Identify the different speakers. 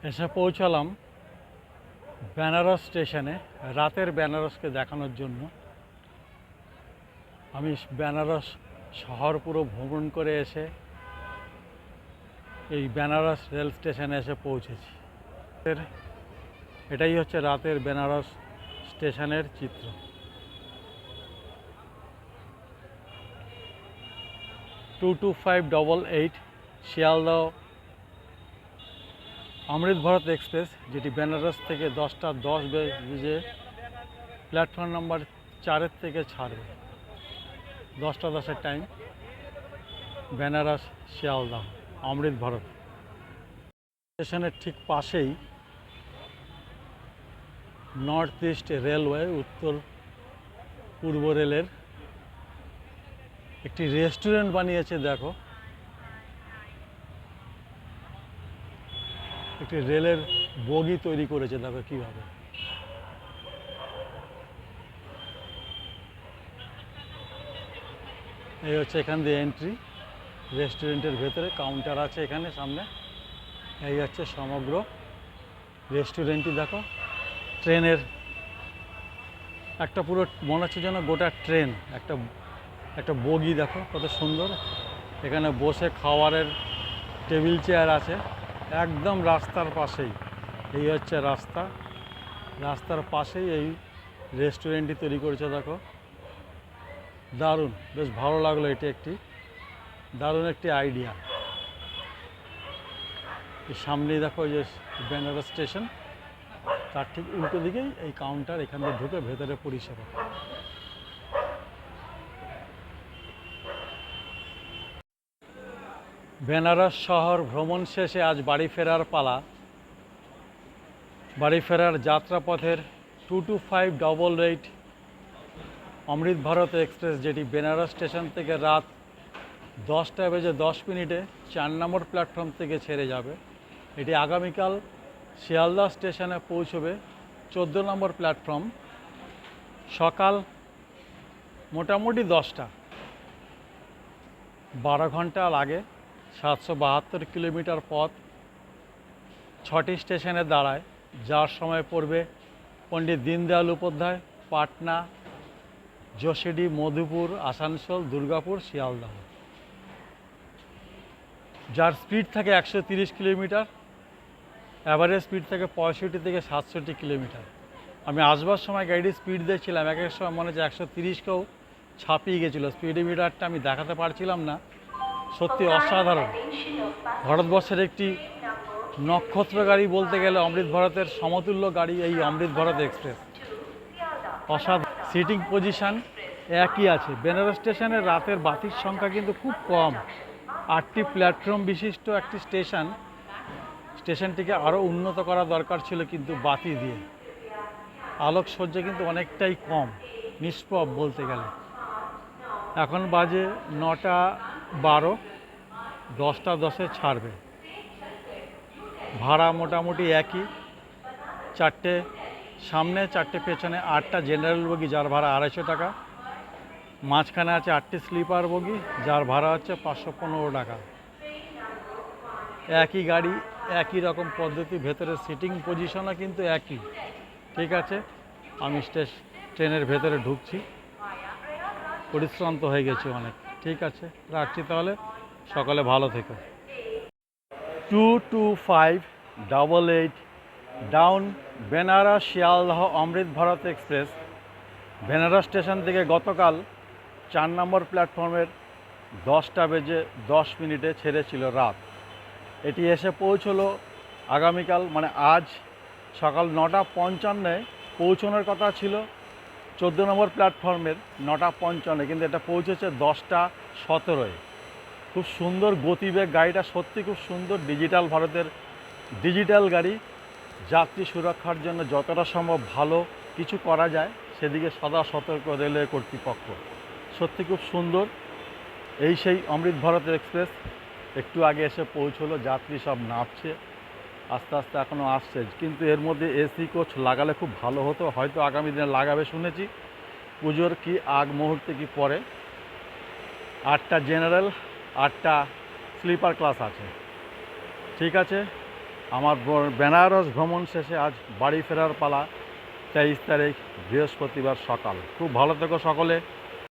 Speaker 1: এসে পৌঁছালাম বেনারস স্টেশনে রাতের বেনারসকে দেখানোর জন্য। আমি বেনারস শহর পুরো ভ্রমণ করে এসে এই বেনারস রেল স্টেশনে এসে পৌঁছেছি। এটাই হচ্ছে রাতের বেনারস স্টেশনের চিত্র। টু 2588 শিয়ালদহ অমৃত ভারত এক্সপ্রেস, যেটি বেনারস থেকে 10:10 বেজে প্ল্যাটফর্ম নাম্বার 4 থেকে ছাড়বে। 10:10 টাইম, বেনারস শিয়ালদহ অমৃত ভারত স্টেশনের ঠিক পাশেই নর্থ ইস্ট রেলওয়ে, উত্তর পূর্ব রেলের একটি রেস্টুরেন্ট বানিয়েছে। দেখো, একটি রেলের বগি তৈরি করেছে, দেখো কীভাবে। এই হচ্ছে এখান দিয়ে এন্ট্রি। রেস্টুরেন্টের ভেতরে কাউন্টার আছে এখানে সামনে। এই হচ্ছে সমগ্র রেস্টুরেন্টটি। দেখো, ট্রেনের একটা পুরো মনে হচ্ছে যেন গোটা ট্রেন, একটা বগি। দেখো কত সুন্দর। এখানে বসে খাওয়ারের টেবিল চেয়ার আছে একদম রাস্তার পাশেই। এই হচ্ছে রাস্তার পাশেই এই রেস্টুরেন্টটি তৈরি করেছে। দেখো, দারুণ, বেশ ভালো লাগলো। এটি একটি দারুণ একটি আইডিয়া। এই সামনেই দেখো যে বেনারস স্টেশন, তার ঠিক উল্টো দিকেই এই কাউন্টার। এখান থেকে ঢুকে ভেতরে পরিষেবা। বেনারস শহর ভ্রমণ শেষে আজ বাড়ি ফেরার পালা। বাড়ি ফেরার যাত্রাপথের 22588 অমৃত ভারত এক্সপ্রেস, যেটি বেনারস স্টেশন থেকে রাত 10:10 4 নম্বর প্ল্যাটফর্ম থেকে ছেড়ে যাবে। এটি আগামীকাল শিয়ালদহ স্টেশনে পৌঁছবে 14 নম্বর প্ল্যাটফর্ম, সকাল মোটামুটি 10টা। 12 ঘন্টা লাগে। 772 কিলোমিটার পথ 6টি স্টেশনে দাঁড়ায়, যার সময় পড়বে পণ্ডিত দীনদয়াল উপাধ্যায়, পাটনা, যোশীডি, মধুপুর, আসানসোল, দুর্গাপুর, শিয়ালদহ। যার স্পিড থাকে 130 কিলোমিটার, অ্যাভারেজ স্পিড থাকে 65 থেকে 67 কিলোমিটার। আমি আসবার সময় গাড়ির স্পিড দেখছিলাম, এক এক সময় মনে হচ্ছে 130কেও ছাপিয়ে গেছিলো। স্পিডোমিটারটা আমি দেখাতে পারছিলাম না। সত্যি অসাধারণ। ভারতবর্ষের একটি নক্ষত্র গাড়ি বলতে গেলে অমৃত ভারতের সমতুল্য গাড়ি এই অমৃত ভারত এক্সপ্রেস। অসাধারণ। সিটিং পজিশান একই আছে। বেনারস স্টেশনের রাতের বাতির সংখ্যা কিন্তু খুব কম। 8টি প্ল্যাটফর্ম বিশিষ্ট একটি স্টেশনটিকে আরও উন্নত করা দরকার ছিল, কিন্তু বাতি দিয়ে আলোকসজ্জা কিন্তু অনেকটাই কম, নিষ্প্রভ বলতে গেলে। এখন বাজে 9:12, 10:10 ছাড়বে। ভাড়া মোটামুটি একই, 4টে সামনে 4টে পেছনে, 8টা জেনারেল বগি, যার ভাড়া 250 টাকা। মাঝখানে আছে 8টি স্লিপার বগি, যার ভাড়া হচ্ছে 515 টাকা। একই গাড়ি, একই রকম পদ্ধতি, ভেতরে সিটিং পজিশনও কিন্তু একই। ঠিক আছে, আমি ট্রেনের ভেতরে ঢুকছি, পরিশ্রান্ত হয়ে গেছি অনেক। ঠিক আছে, রাখছি তাহলে। সকালে ভালো থেকো। 22588 ডাউন বেনারস শিয়ালদহ অমৃত ভারত এক্সপ্রেস বেনারস স্টেশন থেকে গতকাল 4 নম্বর প্ল্যাটফর্মের 10:10 ছেড়েছিল রাত। এটি এসে পৌঁছলো আগামীকাল, মানে আজ সকাল 9:55 পৌঁছানোর কথা ছিল 14 নম্বর প্ল্যাটফর্মের 9:55, কিন্তু এটা পৌঁছেছে 10:17। খুব সুন্দর গতিবেগ গাড়িটা, সত্যি খুব সুন্দর। ডিজিটাল ভারতের ডিজিটাল গাড়ি। যাত্রী সুরক্ষার জন্য যতটা সম্ভব ভালো কিছু করা যায় সেদিকে সদা সতর্ক রেলওয়ে কর্তৃপক্ষ। সত্যি খুব সুন্দর। এই সেই অমৃত ভারত এক্সপ্রেস একটু আগে এসে পৌঁছলো। যাত্রী সব নামছে আস্তে আস্তে, এখনও আসছে। কিন্তু এর মধ্যে এসি কোচ লাগালে খুব ভালো হতো, হয়তো আগামী দিনে লাগাবে শুনেছি, পুজোর কি আগ মুহূর্তে কি পরে। 8টা জেনারেল, 8টা স্লিপার ক্লাস আছে। ঠিক আছে, আমার বেনারস ভ্রমণ শেষে আজ বাড়ি ফেরার পালা। 23 তারিখ বৃহস্পতিবার সকাল। খুব ভালো থেকো সকলে।